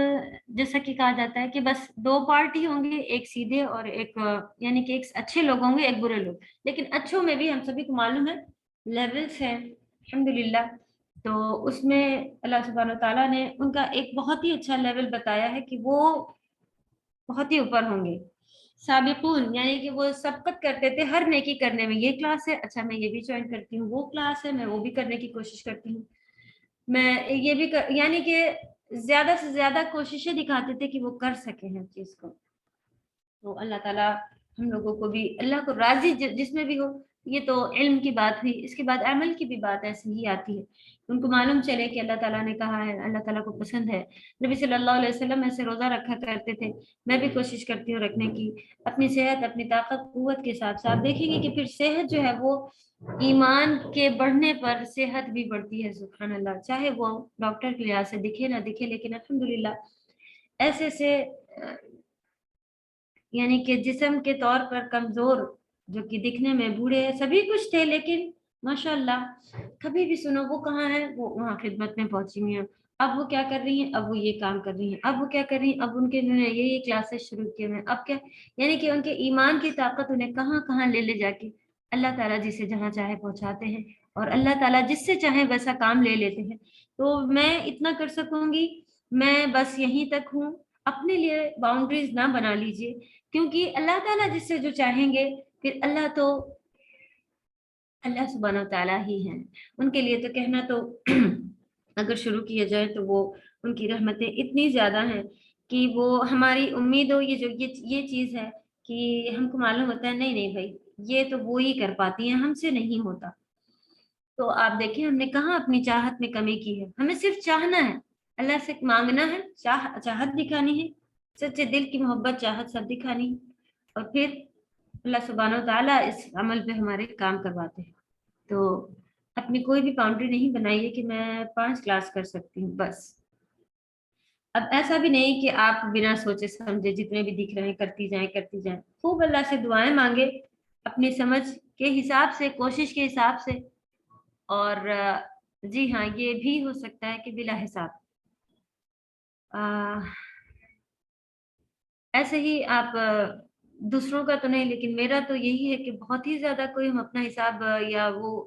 جیسا کہ کہا جاتا ہے کہ بس دو پارٹی ہوں گے، ایک سیدھے اور ایک یعنی کہ ایک اچھے لوگ ہوں گے ایک برے لوگ. لیکن اچھوں میں بھی ہم سبھی کو معلوم ہے لیولز ہیں الحمدللہ. تو اس میں اللہ سبحانہ تعالیٰ نے ان کا ایک بہت ہی اچھا لیول بتایا ہے کہ وہ بہت ہی اوپر ہوں گے. سابقون یعنی کہ وہ سبقت کرتے تھے ہر نیکی کرنے میں. یہ کلاس ہے، اچھا میں یہ بھی جوائن کرتی ہوں، وہ کلاس ہے میں وہ بھی کرنے کی کوشش کرتی ہوں، میں یہ بھی یعنی کہ زیادہ سے زیادہ کوششیں دکھاتے تھے کہ وہ کر سکیں ہر چیز کو. تو اللہ تعالیٰ ہم لوگوں کو بھی اللہ کو راضی جس میں بھی ہو یہ تو علم کی بات ہوئی. اس کے بعد عمل کی بھی بات ایسی ہی آتی ہے. ان کو معلوم چلے کہ اللہ تعالیٰ نے کہا ہے, اللہ تعالیٰ کو پسند ہے. نبی صلی اللہ علیہ وسلم ایسے روزہ رکھا کرتے تھے, میں بھی کوشش کرتی ہوں رکھنے کی, اپنی صحت اپنی طاقت قوت کے حساب سے. آپ دیکھیں گے کہ پھر صحت جو ہے وہ ایمان کے بڑھنے پر صحت بھی بڑھتی ہے. سبحان اللہ, چاہے وہ ڈاکٹر کے لحاظ سے دکھے نہ دکھے, لیکن الحمدللہ ایسے سے یعنی کہ جسم کے طور پر کمزور, جو کہ دکھنے میں بوڑھے سبھی کچھ تھے, لیکن ماشاءاللہ کبھی بھی سنو وہ کہاں ہے, وہ وہاں خدمت میں پہنچی ہوئی ہیں. اب وہ کیا کر رہی ہیں, اب وہ یہ کام کر رہی ہیں, اب وہ کیا کر رہی ہیں, اب ان کے یہ کلاسز شروع کیے ہوئے ہیں. اب کیا یعنی کہ ان کے ایمان کی طاقت انہیں کہاں کہاں لے جا کے اللہ تعالیٰ جسے جہاں چاہے پہنچاتے ہیں, اور اللہ تعالیٰ جس سے چاہے ویسا کام لے لیتے ہیں. تو میں اتنا کر سکوں گی, میں بس یہیں تک ہوں. اپنے لیے باؤنڈریز نہ بنا لیجیے, کیونکہ اللہ تعالیٰ جس سے جو چاہیں گے, پھر اللہ تو اللہ سبحانہ و تعالیٰ ہی ہیں. ان کے لیے تو کہنا تو اگر شروع کیا جائے تو وہ ان کی رحمتیں اتنی زیادہ ہیں کہ وہ ہماری امید ہو, یہ چیز ہے کہ ہم کو معلوم ہوتا ہے نہیں نہیں بھائی یہ تو وہ ہی کر پاتی ہیں, ہم سے نہیں ہوتا. تو آپ دیکھیں ہم نے کہاں اپنی چاہت میں کمی کی ہے. ہمیں صرف چاہنا ہے, اللہ سے مانگنا ہے, چاہت دکھانی ہے, سچے دل کی محبت چاہت سب دکھانی ہے, اور پھر اللہ سبحانہ و تعالیٰ اس عمل پہ ہمارے کام کرواتے ہیں. تو اپنی کوئی بھی باؤنڈری نہیں بنائیے کہ میں 5 کلاس کر سکتی ہوں بس. اب ایسا بھی نہیں کہ آپ بنا سوچے سمجھے جتنے بھی دکھ رہے ہیں کرتی جائیں. خوب اللہ سے دعائیں مانگے اپنی سمجھ کے حساب سے, کوشش کے حساب سے. اور جی ہاں یہ بھی ہو سکتا ہے کہ بلا حساب ایسے ہی آپ دوسروں کا تو نہیں, لیکن میرا تو یہی ہے کہ بہت ہی زیادہ کوئی ہم اپنا حساب یا وہ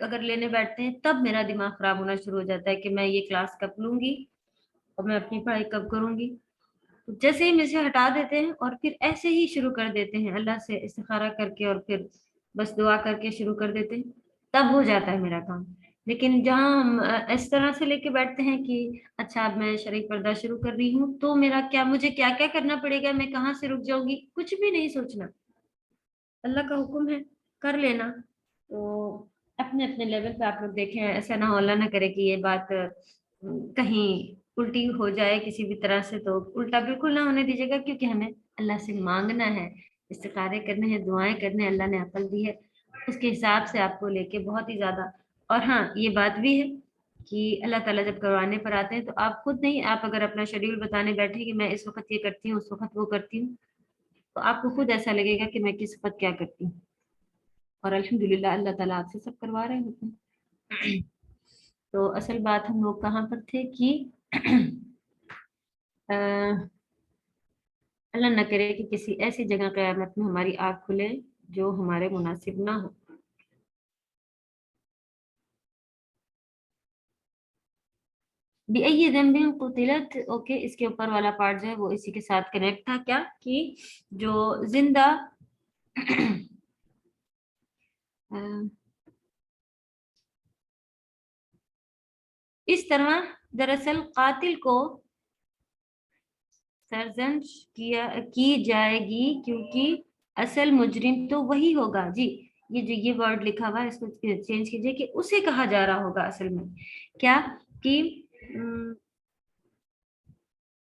اگر لینے بیٹھتے ہیں تب میرا دماغ خراب ہونا شروع ہو جاتا ہے کہ میں یہ کلاس کب لوں گی اور میں اپنی پڑھائی کب کروں گی. جیسے ہی مجھ سے ہٹا دیتے ہیں اور پھر ایسے ہی شروع کر دیتے ہیں اللہ سے استخارہ کر کے, اور پھر بس دعا کر کے شروع کر دیتے ہیں, تب ہو جاتا ہے میرا کام. لیکن جہاں ہم اس طرح سے لے کے بیٹھتے ہیں کہ اچھا اب میں شرعی پردہ شروع کر رہی ہوں تو میرا کیا, مجھے کیا کیا کرنا پڑے گا, میں کہاں سے رک جاؤں گی, کچھ بھی نہیں سوچنا. اللہ کا حکم ہے کر لینا. تو اپنے اپنے لیول پہ آپ لوگ دیکھیں, ایسا نہ ہو اللہ نہ کرے کہ یہ بات کہیں الٹی ہو جائے کسی بھی طرح سے, تو الٹا بالکل نہ ہونے دیجیے گا, کیونکہ ہمیں اللہ سے مانگنا ہے, استخارے کرنے ہیں, دعائیں کرنے ہیں. اللہ نے عقل دی ہے, اس کے حساب سے آپ کو لے کے بہت ہی زیادہ. اور ہاں یہ بات بھی ہے کہ اللہ تعالیٰ جب کروانے پر آتے ہیں تو آپ خود نہیں, آپ اگر اپنا شیڈیول بتانے بیٹھے کہ میں اس وقت یہ کرتی ہوں اس وقت وہ کرتی ہوں, تو آپ کو خود ایسا لگے گا کہ میں کس وقت کیا کرتی ہوں. اور الحمدللہ اللہ تعالیٰ آپ سے سب کروا رہے ہوتے ہیں. تو اصل بات ہم لوگ کہاں پر تھے کہ اللہ نہ کرے کہ کسی ایسی جگہ قیامت میں ہماری آنکھ کھلے جو ہمارے مناسب نہ ہو. بِأَيِّ ذَنبٍ قُتِلَتْ, اوکے, اس کے اوپر والا پارٹ جو ہے وہ اسی کے ساتھ کنیکٹ تھا. کیا کہ جو زندہ اس طرح دراصل قاتل کو سرزنش کی جائے گی, کیونکہ اصل مجرم تو وہی ہوگا. جی یہ ورڈ لکھا ہوا ہے اس کو چینج کیجئے کہ اسے کہا جا رہا ہوگا اصل میں. کیا کہ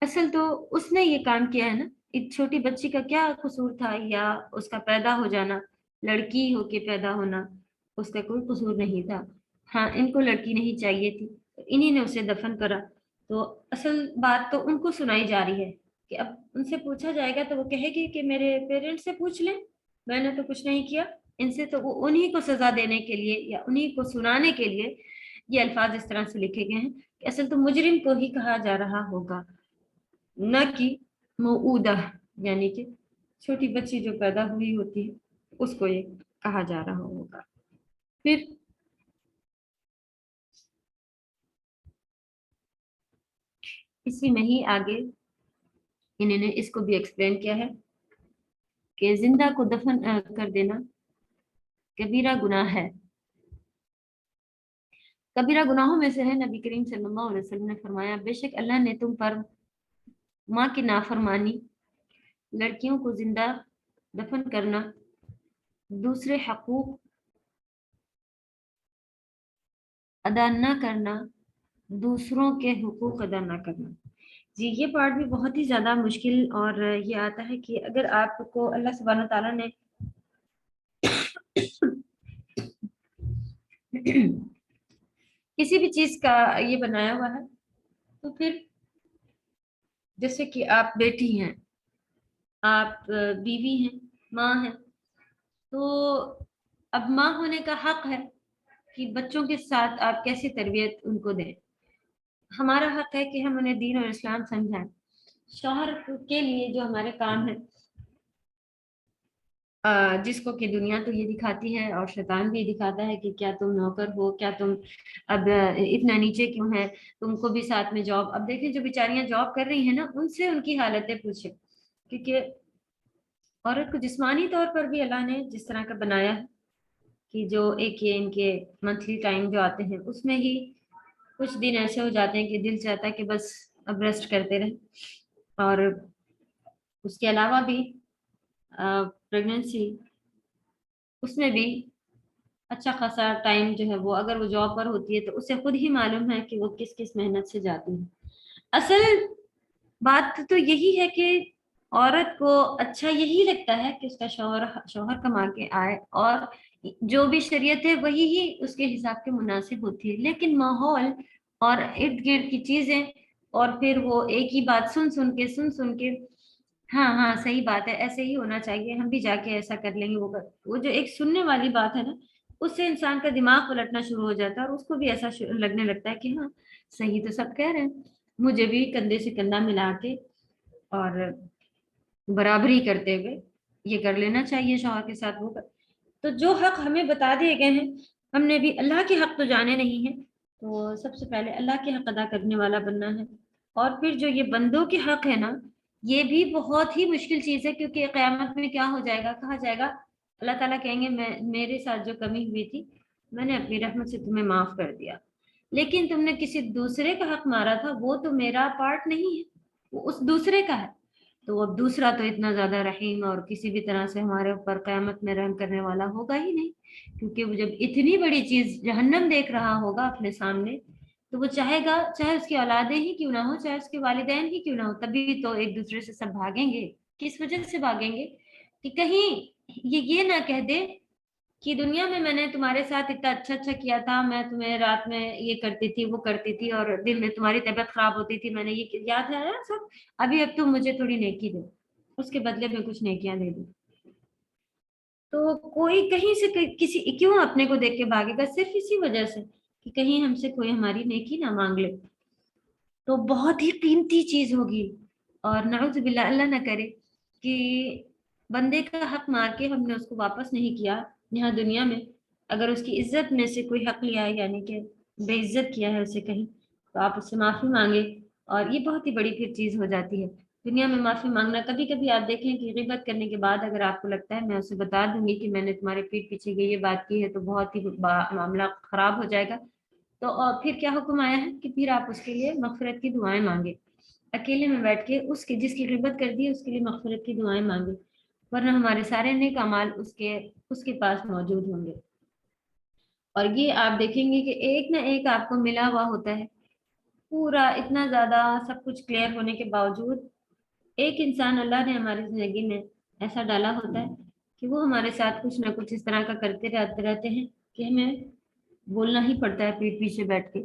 اصل تو اس نے یہ کام کیا ہے نا, ایک چھوٹی بچی کا کیا قصور تھا, یا اس کا پیدا ہو جانا, لڑکی ہو کے پیدا ہونا, اس کا کوئی قصور نہیں تھا. ہاں ان کو لڑکی نہیں چاہیے تھی, انہی نے اسے دفن کرا. تو اصل بات تو ان کو سنائی جا رہی ہے کہ اب ان سے پوچھا جائے گا تو وہ کہے گی کہ میرے پیرنٹس سے پوچھ لیں, میں نے تو کچھ نہیں کیا. ان سے تو وہ انہی کو سزا دینے کے لیے یا انہی کو سنانے کے لیے یہ الفاظ اس طرح سے لکھے گئے ہیں کہ اصل تو مجرم کو ہی کہا جا رہا ہوگا, نہ کہ موعودہ, یعنی کہ چھوٹی بچی جو پیدا ہوئی ہوتی ہے اس کو یہ کہا جا رہا ہوگا. پھر اسی میں ہی آگے انہوں نے اس کو بھی ایکسپلین کیا ہے کہ زندہ کو دفن کر دینا کبیرہ گناہ ہے. کبیرہ گناہوں میں سے ہے. نبی کریم صلی اللہ علیہ وسلم نے فرمایا, بے شک اللہ نے تم پر ماں کی نافرمانی, لڑکیوں کو زندہ دفن کرنا, دوسرے حقوق ادا نہ کرنا، دوسروں کے حقوق ادا نہ کرنا. جی یہ پارٹ بھی بہت ہی زیادہ مشکل، اور یہ آتا ہے کہ اگر آپ کو اللہ سبحانہ تعالیٰ نے کسی بھی چیز کا یہ بنایا ہوا ہے، تو پھر جیسے کہ آپ بیٹی ہیں، آپ بیوی ہیں، ماں ہیں، تو اب ماں ہونے کا حق ہے کہ بچوں کے ساتھ آپ کیسی تربیت ان کو دیں. ہمارا حق ہے کہ ہم انہیں دین اور اسلام سمجھائیں. شوہر کے لیے جو ہمارے کام ہے، جس کو کہ دنیا تو یہ دکھاتی ہے اور شیطان بھی دکھاتا ہے کہ کیا تم نوکر ہو، کیا تم اب اتنا نیچے کیوں ہے، تم کو بھی ساتھ میں جاب. اب دیکھیں جو بیچاریاں جاب کر رہی ہیں نا، ان سے ان کی حالتیں پوچھیں، کیونکہ عورت کو جسمانی طور پر بھی اللہ نے جس طرح کا بنایا ہے کہ جو ایک یہ ان کے منتھلی ٹائم جو آتے ہیں، اس میں ہی کچھ دن ایسے ہو جاتے ہیں کہ دل چاہتا ہے کہ بس اب ریسٹ کرتے رہیں. اور اس کے علاوہ بھی پریگننسی، اس میں بھی اچھا خاصا ٹائم جو ہے وہ اگر وہ جاب پر ہوتی ہے تو اسے خود ہی معلوم ہے کہ وہ کس کس محنت سے جاتی ہے. اصل بات تو یہی ہے کہ عورت کو اچھا یہی لگتا ہے کہ اس کا شوہر کما کے آئے، اور جو بھی شریعت ہے وہی ہی اس کے حساب کے مناسب ہوتی ہے. لیکن ماحول اور ارد گرد کی چیزیں، اور پھر وہ ایک ہی بات سن کے ہاں صحیح بات ہے، ایسے ہی ہونا چاہیے، ہم بھی جا کے ایسا کر لیں گے. وہ جو ایک سننے والی بات ہے نا، اس سے انسان کا دماغ پلٹنا شروع ہو جاتا ہے، اور اس کو بھی ایسا لگنے لگتا ہے کہ ہاں صحیح تو سب کہہ رہے ہیں، مجھے بھی کندھے سے کندھا ملا کے اور برابری کرتے ہوئے یہ کر لینا چاہیے شوہر کے ساتھ. وہ تو جو حق ہمیں بتا دیے گئے ہیں، ہم نے بھی اللہ کے حق تو جانے نہیں ہیں، تو سب سے پہلے اللہ کے حق ادا کرنے والا بننا ہے. اور پھر جو یہ بندوں کے حق ہے نا، یہ بھی بہت ہی مشکل چیز ہے، کیونکہ قیامت میں کیا ہو جائے گا، کہا جائے گا اللہ تعالیٰ کہیں گے میرے ساتھ جو کمی ہوئی تھی میں نے اپنی رحمت سے تمہیں معاف کر دیا، لیکن تم نے کسی دوسرے کا حق مارا تھا، وہ تو میرا پارٹ نہیں ہے، وہ اس دوسرے کا ہے. تو اب دوسرا تو اتنا زیادہ رحیم اور کسی بھی طرح سے ہمارے اوپر قیامت میں رحم کرنے والا ہوگا ہی نہیں، کیونکہ وہ جب اتنی بڑی چیز جہنم دیکھ رہا ہوگا اپنے سامنے، تو وہ چاہے گا چاہے اس کی اولادیں ہی کیوں نہ ہو، چاہے اس کے والدین ہی کیوں نہ ہو، تبھی تو ایک دوسرے سے سب بھاگیں گے. کس وجہ سے بھاگیں گے؟ کہ کہیں یہ نہ کہہ دے کہ دنیا میں نے تمہارے ساتھ اتنا اچھا کیا تھا، میں تمہیں رات میں یہ کرتی تھی وہ کرتی تھی، اور دن میں تمہاری طبیعت خراب ہوتی تھی، میں نے یہ یاد ہے نا سب، اب تم مجھے تھوڑی نیکی دو، اس کے بدلے میں کچھ نیکیاں دے دو. تو کوئی کہیں سے کسی کیوں اپنے کو دیکھ کے بھاگے گا؟ صرف اسی وجہ سے کہ کہیں ہم سے کوئی ہماری نیکی نہ مانگ لے. تو بہت ہی قیمتی چیز ہوگی، اور نعوذ باللہ اللہ نہ کرے کہ بندے کا حق مار کے ہم نے اس کو واپس نہیں کیا یہاں دنیا میں. اگر اس کی عزت میں سے کوئی حق لیا ہے، یعنی کہ بے عزت کیا ہے اسے کہیں، تو آپ اس سے معافی مانگے، اور یہ بہت ہی بڑی پھر چیز ہو جاتی ہے دنیا میں معافی مانگنا. کبھی کبھی آپ دیکھیں کہ غیبت کرنے کے بعد اگر آپ کو لگتا ہے میں اسے بتا دوں گی کہ میں نے تمہارے پیٹ پیچھے یہ بات کی ہے، تو بہت ہی معاملہ خراب ہو جائے گا. تو اور پھر کیا حکم آیا ہے کہ پھر آپ اس کے لیے مغفرت کی دعائیں مانگے، اکیلے میں بیٹھ کے اس کی جس کی غیبت کر دی اس کے لیے مغفرت کی دعائیں مانگے، ورنہ ہمارے سارے نیک اعمال اس کے پاس موجود ہوں گے. اور یہ آپ دیکھیں گے کہ ایک نہ ایک آپ کو ملا ہوا ہوتا ہے. پورا اتنا زیادہ سب کچھ کلیئر ہونے کے باوجود ایک انسان اللہ نے ہماری زندگی میں ایسا ڈالا ہوتا ہے کہ وہ ہمارے ساتھ کچھ نہ کچھ اس طرح کا کرتے رہتے ہیں کہ ہمیں بولنا ہی پڑتا ہے پیٹ پیچھے بیٹھ کے،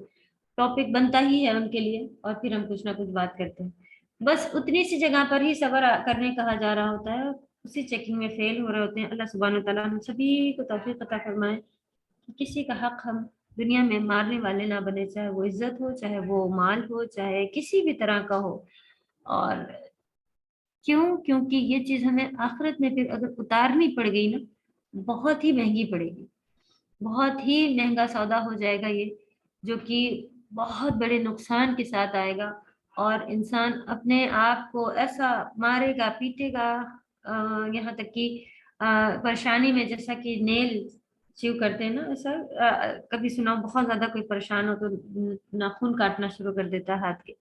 ٹاپک بنتا ہی ہے ان کے لیے، اور پھر ہم کچھ نہ کچھ بات کرتے ہیں. بس اتنی سی جگہ پر ہی صبر کرنے کہا جا رہا ہوتا ہے، اسی چیکنگ میں فیل ہو رہے ہوتے ہیں. اللہ سبحانہ وتعالیٰ ہم سبھی کو توفیق عطا فرمائے کہ کسی کا حق ہم دنیا میں مارنے والے نہ بنے، چاہے وہ عزت ہو، چاہے وہ مال ہو، چاہے کسی بھی طرح کا ہو. اور کیونکہ یہ چیز ہمیں آخرت میں پھر اگر اتارنی پڑ گئی نا، بہت ہی مہنگی پڑے گی، بہت ہی مہنگا سودا ہو جائے گا یہ، جو کہ بہت بڑے نقصان کے ساتھ آئے گا. اور انسان اپنے آپ کو ایسا مارے گا پیٹے گا، یہاں تک کہ پریشانی میں، جیسا کہ نیل چیو کرتے ہیں نا، ایسا کبھی سنا بہت زیادہ کوئی پریشان ہو تو ناخن کاٹنا شروع کر دیتا ہے ہاتھ کے.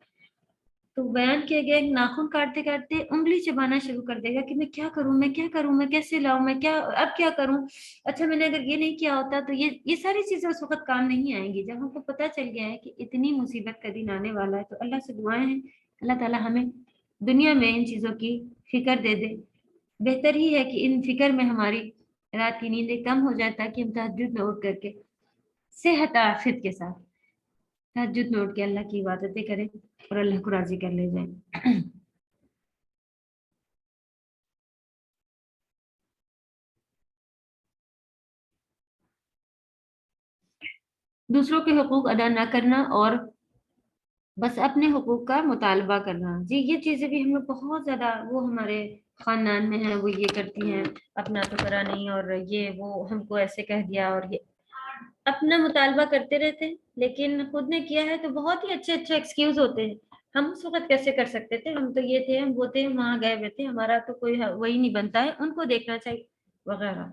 تو بیان کیا گیا ایک ناخن کاٹتے کاٹتے انگلی چبانا شروع کر دے گا کہ میں کیا کروں، میں کیا کروں، میں کیسے لاؤں، میں کیا اب کیا کروں، اچھا میں نے اگر یہ نہیں کیا ہوتا تو یہ ساری چیزیں اس وقت کام نہیں آئیں گی. جب ہم کو پتہ چل گیا ہے کہ اتنی مصیبت کا دن آنے والا ہے تو اللہ سے دعائیں ہیں اللہ تعالیٰ ہمیں دنیا میں ان چیزوں کی فکر دے دے. بہتر ہی ہے کہ ان فکر میں ہماری رات کی نیندیں کم ہو جائے تاکہ ہم تہجد میں اٹھ کر کے صحت عافیت کے ساتھ تہجد میں اٹھ کے اللہ کی عبادتیں کریں اور اللہ کو راضی کر لے جائیں. دوسروں کے حقوق ادا نہ کرنا اور بس اپنے حقوق کا مطالبہ کرنا. جی یہ چیزیں بھی ہمیں بہت زیادہ وہ ہمارے خاندان میں ہیں، وہ یہ کرتی ہیں اپنا تو کرا نہیں اور یہ وہ ہم کو ایسے کہہ دیا اور یہ اپنا مطالبہ کرتے رہتے ہیں، لیکن خود نے کیا ہے تو بہت ہی اچھے اچھے ایکسکیوز ہوتے ہیں. ہم اس وقت کیسے کر سکتے تھے، ہم تو یہ تھے ہم وہ تھے وہاں گئے ہوئے تھے، ہمارا تو کوئی وہی نہیں بنتا ہے، ان کو دیکھنا چاہیے وغیرہ.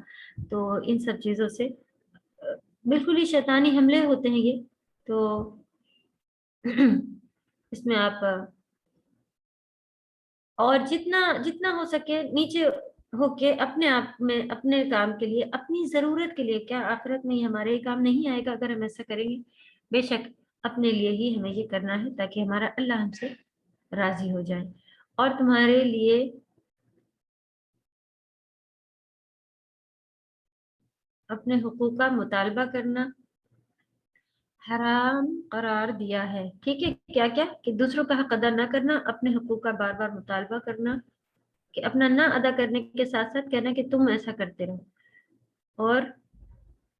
تو ان سب چیزوں سے بالکل ہی شیطانی حملے ہوتے ہیں یہ. تو اس میں آپ اور جتنا ہو سکے نیچے ہو کے اپنے آپ میں اپنے کام کے لیے اپنی ضرورت کے لیے، کیا آخرت میں ہمارے کام نہیں آئے گا اگر ہم ایسا کریں گے؟ بے شک اپنے لیے ہی ہمیں یہ کرنا ہے تاکہ ہمارا اللہ ہم سے راضی ہو جائے. اور تمہارے لیے اپنے حقوق کا مطالبہ کرنا حرام قرار دیا ہے. ٹھیک ہے، کیا کیا کہ دوسروں کا حق ادا نہ کرنا، اپنے حقوق کا بار بار مطالبہ کرنا کہ اپنا نہ ادا کرنے کے ساتھ ساتھ کہنا کہ تم ایسا کرتے رہو، اور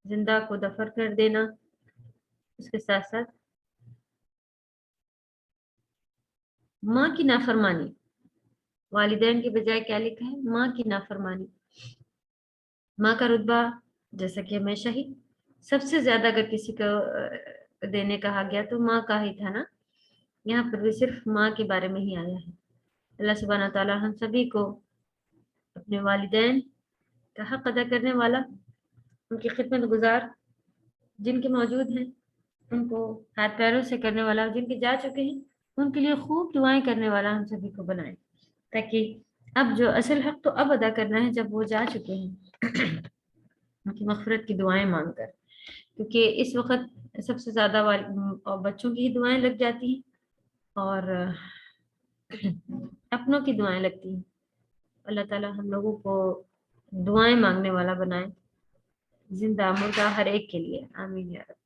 زندہ کو دفن کر دینا. اس کے ساتھ ساتھ ماں کی نافرمانی، والدین کے بجائے کیا لکھا ہے؟ ماں کی نافرمانی. ماں کا رتبہ جیسا کہ ہمیشہ ہی سب سے زیادہ اگر کسی کو دینے کہا گیا تو ماں کا ہی تھا نا. یہاں پر بھی صرف ماں کے بارے میں ہی آیا ہے. اللہ سبحانہ تعالیٰ ہم سبھی کو اپنے والدین کا حق ادا کرنے والا، ان کی خدمت گزار جن کے موجود ہیں ان کو ہاتھ پیروں سے کرنے والا، جن کے جا چکے ہیں ان کے لیے خوب دعائیں کرنے والا ہم سبھی کو بنائے، تاکہ اب جو اصل حق تو اب ادا کرنا ہے جب وہ جا چکے ہیں ان کی مغفرت کی دعائیں مانگ کر. کیونکہ اس وقت سب سے زیادہ بچوں کی ہی دعائیں لگ جاتی ہیں اور اپنوں کی دعائیں لگتی ہیں. اللہ تعالیٰ ہم لوگوں کو دعائیں مانگنے والا بنائے، زندہ مردہ ہر ایک کے لیے، آمین یا رب.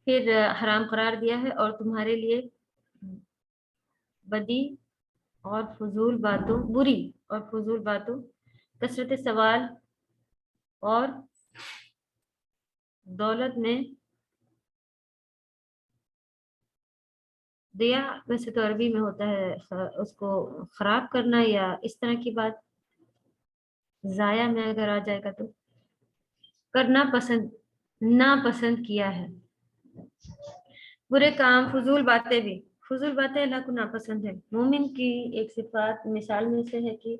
پھر حرام قرار دیا ہے اور تمہارے لیے بدی اور فضول باتوں، بری اور فضول باتوں، کثرت سوال اور دولت میں دیا. ویسے تو عربی میں ہوتا ہے اس کو خراب کرنا یا اس طرح کی بات. ضائع میں اگر آ جائے گا تو کرنا پسند، ناپسند کیا ہے. برے کام، فضول باتیں بھی، فضول باتیں اللہ کو ناپسند ہے. مومن کی ایک صفات مثال میں سے ہے کہ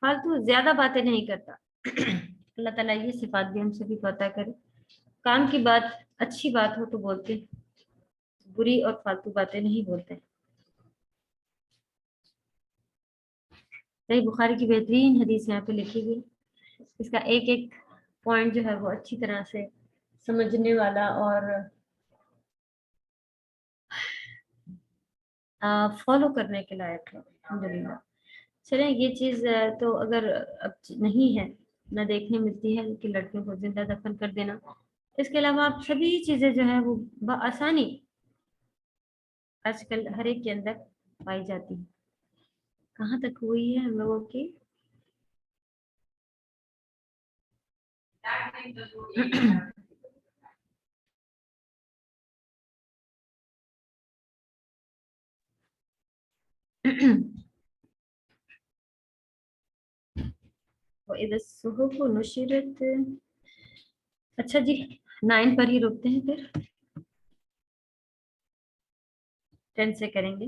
فالتو زیادہ باتیں نہیں کرتا. اللہ تعالیٰ یہ صفات بھی ہم سے بھی پتہ کرے. کام کی بات اچھی بات ہو تو بولتے، بری اور فالتو باتیں نہیں بولتے. صحیح بخاری کی بہترین حدیث یہاں پہ لکھی گئی. اس کا ایک ایک پوائنٹ جو ہے وہ اچھی طرح سے سمجھنے والا اور فالو کرنے کے لائق ہے. الحمدللہ. چلیں یہ چیز تو اگر اب نہیں ہے، نہ دیکھنے ملتی ہے کہ لڑکیوں کو زندہ دفن کر دینا، اس کے علاوہ آپ سبھی چیزیں جو ہیں وہ بآسانی آج کل ہر ایک کے اندر پائی جاتی ہیں. کہاں تک ہوئی ہے ہم لوگوں کی؟ وَإِذَا الصُّحُفُ نُشِرَتْ. اچھا جی 9 پر ہی رکتے ہیں، پھر 10 سے کریں گے.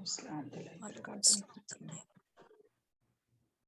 السلام علیکم وعلیکم السلام۔